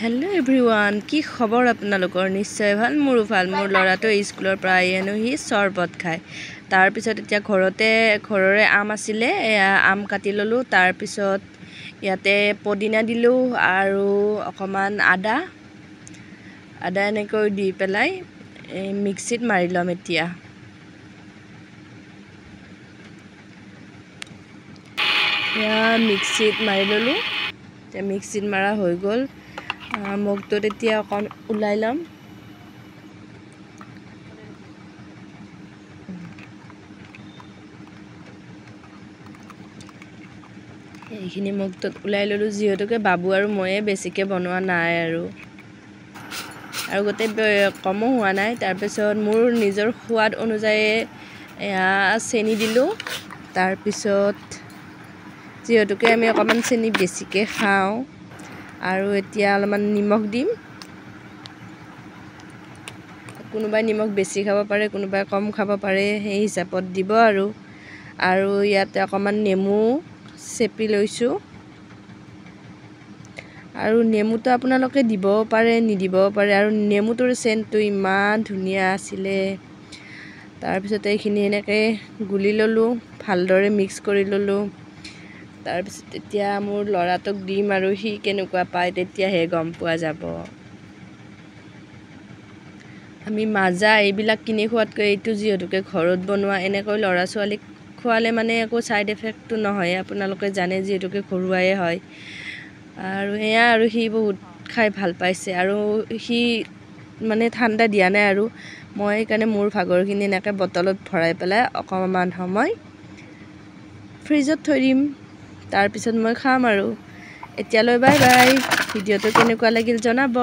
hello everyone की खबर आपनालोকৰ निश्चय ভাল मोरो ভাল मोर লৰাটো স্কুলৰ পৰা আহি চৰবত খায় তাৰ পিছত এতিয়া ঘৰৰে আম আছিলে আম কাটি ললো তাৰ পিছত ইয়াতে পদিনা দিলো আৰু অকমান আদা এনেকৈ দি পেলাই মিক্সিত মাৰি লম এতিয়া মিক্সিত মাৰি ললো মিক্সিত মাৰা হৈ গল মগটো তেতিয়া অকন উলাই লম এইখিনি মগটো উলাই ললো যিহেতুকে বাবু আৰু ময়ে বেছিকে বনোৱা নাই আৰু গতে কমো হোৱা নাই তাৰ পিছত মোৰ নিজৰ সোৱাদ অনুযায়ী চেনি দিলো তাৰ পিছত যিহেতুকে আমি অকমান চেনি বেছিকে খাওঁ আৰু এতিয়া অলপমান নিমখ দিম কোনোবাই নিমখ বেছি খাব পাৰে কোনোবাই কম খাব পাৰে সেই হিচাপত দিব আৰু ইয়াতে অকমান নেমু চেপি লৈছো আৰু নেমুটো আপোনালোকে দিব পাৰে নিদিব পাৰে আৰু নেমুটোৰ সেন্টটো ইমান ধুনিয়া আছিলে তাৰ পিছত এইখিনি এনেকে গুলি ললো ভালদৰে মিক্স কৰি ললো তাৰ পিছত এতিয়া মোৰ লৰাটোক দিম আৰু হি কেনেকুৱা পায় তেতিয়া হে গম পোৱা যাব আমি মাজা এইবিলাক কিনি খোৱাতকৈ এইটো যিহেতুকে ঘৰত বনোৱা এনেকৈ লৰা ছোৱালীক খোৱালে মানে একো সাইড ইফেক্টটো নহয় আপোনালোকে জানে যিহেতুকে ঘৰুৱাই হয় আৰু এয়া আৰু হি বহুত খাই ভাল পাইছে আৰু হি মানে ঠাণ্ডা দিয়া নাই আৰু মই কাৰণে মোৰ ভাগৰখিনি এনেকৈ বটলত ভৰাই পেলাই অকমান সময় ফ্ৰিজত থৈ দিম তাৰ পিছত মই খাম আৰু এতিয়ালৈ বাই বাই ভিডিওটো কেনেকুৱা লাগিল জনাব